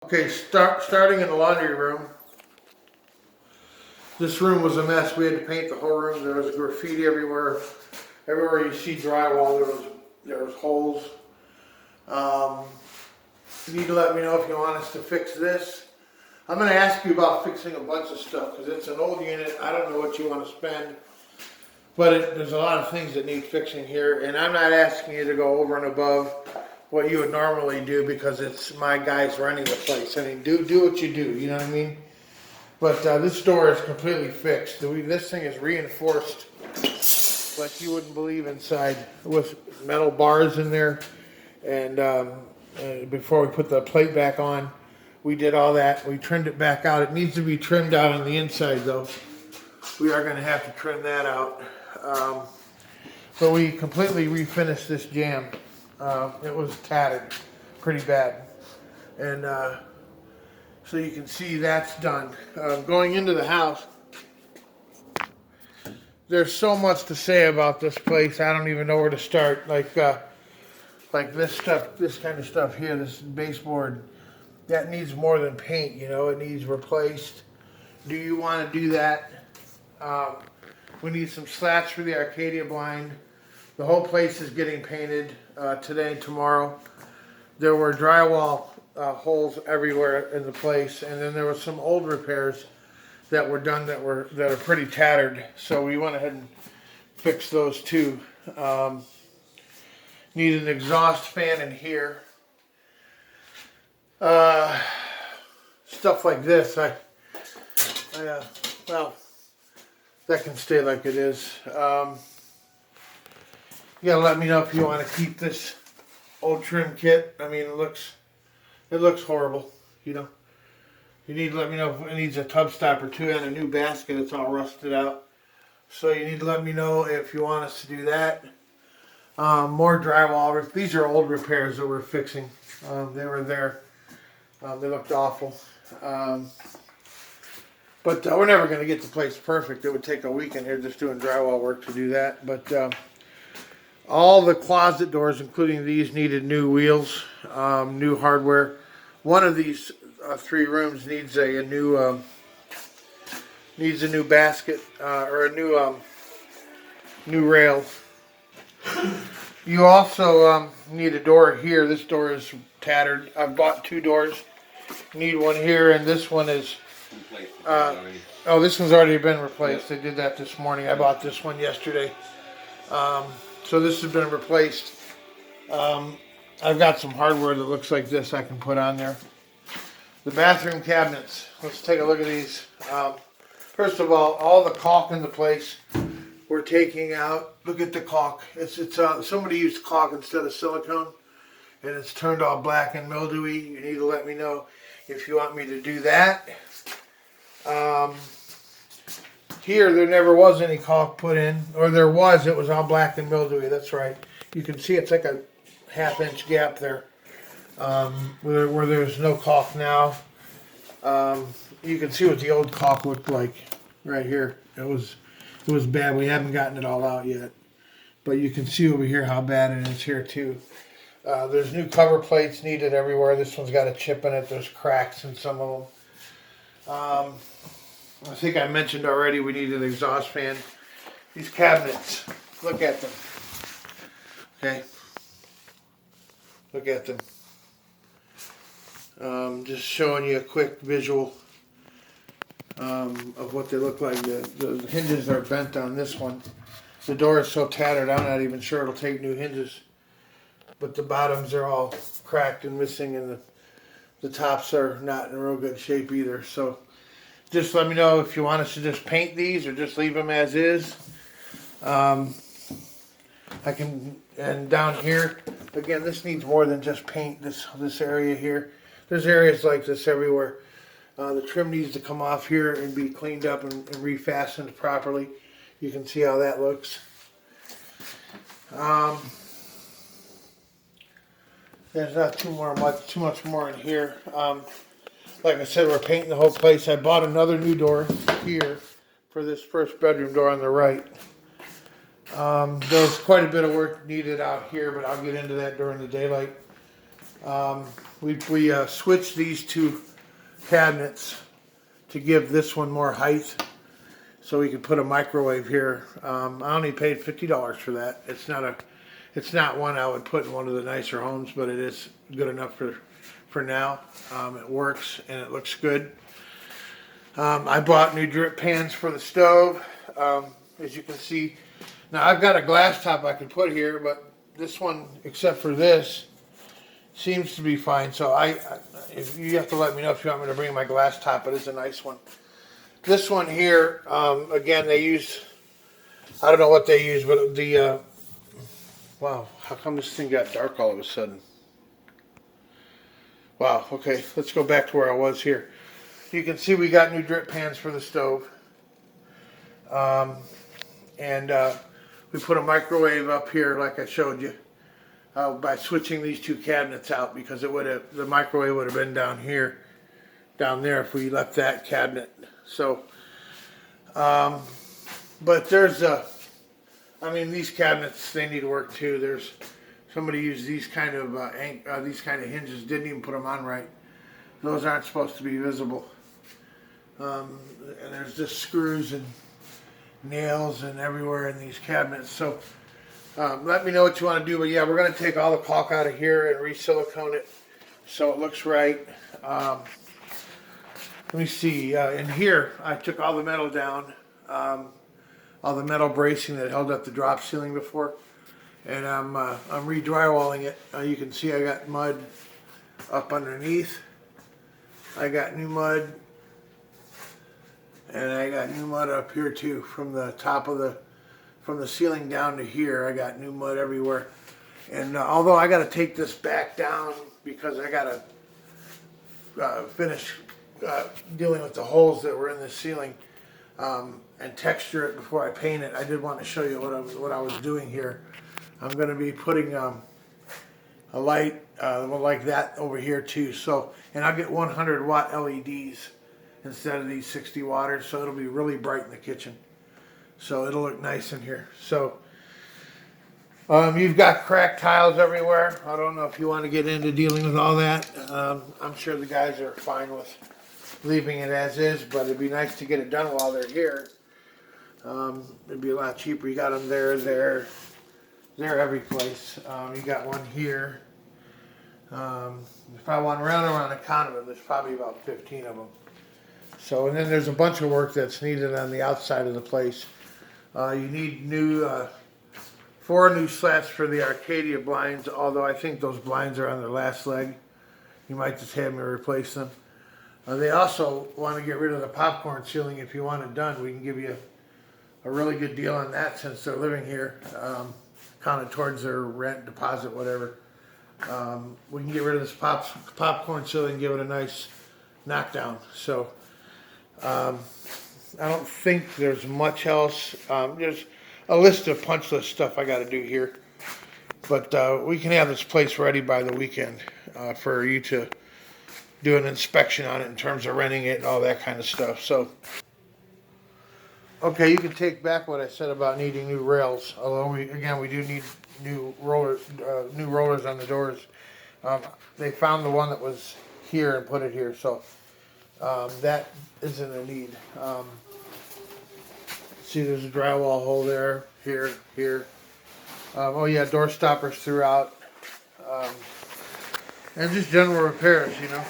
Okay, starting in the laundry room. This room was a mess. We had to paint the whole room. There was graffiti everywhere. Everywhere you see drywall, there was holes. Um, you need to let me know if you want us to fix this. I'm going to ask you about fixing a bunch of stuff because it's an old unit. I don't know what you want to spend, but there's a lot of things that need fixing here. And I'm not asking you to go over and above what you would normally do because it's my guys running the place. I mean, do what you do. You know what I mean? But this door is completely fixed. This thing is reinforced like you wouldn't believe inside, with metal bars in there. And before we put the plate back on, we did all that. We trimmed it back out. It needs to be trimmed out on the inside though. We are going to have to trim that out. But we completely refinished this jamb. It was tattered pretty bad. And so you can see that's done. Going into the house, there's so much to say about this place. I don't even know where to start. Like this stuff, this kind of stuff here, this baseboard, that needs more than paint. You know, it needs replaced. Do you want to do that? We need some slats for the Arcadia blind. The whole place is getting painted today and tomorrow. There were drywall holes everywhere in the place, and then there was some old repairs that were done that are pretty tattered. So we went ahead and fixed those too. Need an exhaust fan in here. Stuff like this. Well, that can stay like it is. You gotta let me know if you want to keep this old trim kit. I mean, it looks horrible, you know. You need to let me know if it needs a tub stopper too and a new basket. It's all rusted out. So you need to let me know if you want us to do that. More drywall. These are old repairs that we're fixing. They were there. They looked awful. But we're never going to get the place perfect. It would take a week in here just doing drywall work to do that. But all the closet doors, including these, needed new wheels, new hardware. One of these three rooms needs a new basket or a new rail. You also need a door here. This door is tattered. I've bought two doors. Need one here, and this one is. This one's already been replaced. They did that this morning. I bought this one yesterday. So this has been replaced. I've got some hardware that looks like this I can put on there. The bathroom cabinets. Let's take a look at these. First of all the caulk in the place we're taking out. Look at the caulk. It's somebody used caulk instead of silicone, and it's turned all black and mildewy. You need to let me know if you want me to do that. Here, there never was any caulk put in, or there was. It was all black and mildewy. That's right. You can see it's like a half-inch gap there, where there's no caulk now. You can see what the old caulk looked like right here. It was bad. We haven't gotten it all out yet, but you can see over here how bad it is here too. There's new cover plates needed everywhere. This one's got a chip in it. There's cracks in some of them. I think I mentioned already we need an exhaust fan. These cabinets, look at them. Okay, look at them. Just showing you a quick visual of what they look like. The hinges are bent on this one. The door is so tattered, I'm not even sure it'll take new hinges. But the bottoms are all cracked and missing, and the tops are not in real good shape either. So just let me know if you want us to just paint these or just leave them as is. I can, and down here, again, this needs more than just paint, this area here. There's areas like this everywhere. The trim needs to come off here and be cleaned up and refastened properly. You can see how that looks. There's not too much more in here. Like I said, we're painting the whole place. I bought another new door here for this first bedroom door on the right. There's quite a bit of work needed out here, but I'll get into that during the daylight. we switched these two cabinets to give this one more height, so we could put a microwave here. I only paid $50 for that. It's not one I would put in one of the nicer homes, but it is good enough for now. It works and it looks good. I bought new drip pans for the stove. As you can see, now I've got a glass top I could put here, but this one, except for this, seems to be fine. So if you have to let me know if you want me to bring my glass top. It is a nice one. This one here, again, they use, I don't know what they use, but wow, how come this thing got dark all of a sudden? Wow, okay, let's go back to where I was here. You can see we got new drip pans for the stove. And we put a microwave up here like I showed you by switching these two cabinets out, because the microwave would have been down there if we left that cabinet. So, but I mean, these cabinets, they need work too. Somebody used these kind of hinges, didn't even put them on right. Those aren't supposed to be visible. And there's just screws and nails and everywhere in these cabinets. So let me know what you want to do. But yeah, we're going to take all the caulk out of here and re-silicone it so it looks right. Let me see. In here, I took all the metal down, all the metal bracing that held up the drop ceiling before, and I'm re-drywalling it. You can see I got mud up underneath. I got new mud, and I got new mud up here too. From the top of from the ceiling down to here, I got new mud everywhere. And although I got to take this back down because I got to finish dealing with the holes that were in the ceiling and texture it before I paint it, I did want to show you what I was doing here. I'm going to be putting a light like that over here too. So, and I'll get 100 watt LEDs instead of these 60 watters, so it'll be really bright in the kitchen. So it'll look nice in here. So you've got cracked tiles everywhere. I don't know if you want to get into dealing with all that. I'm sure the guys are fine with leaving it as is, but it'd be nice to get it done while they're here. It'd be a lot cheaper. You got them there, every place. You got one here. If I want around a count of them, there's probably about 15 of them. So, and then there's a bunch of work that's needed on the outside of the place. You need 4 new slats for the Arcadia blinds, although I think those blinds are on their last leg. You might just have me replace them. They also want to get rid of the popcorn ceiling. If you want it done, we can give you a really good deal on that since they're living here, counted towards their rent, deposit, whatever. We can get rid of this popcorn ceiling and give it a nice knockdown. So I don't think there's much else. There's a list of punch list stuff I got to do here, but we can have this place ready by the weekend for you to do an inspection on it in terms of renting it and all that kind of stuff. So, okay, you can take back what I said about needing new rails. Although we do need new rollers on the doors. They found the one that was here and put it here, so that isn't a need. See, there's a drywall hole there, here. Oh yeah, door stoppers throughout, and just general repairs, you know.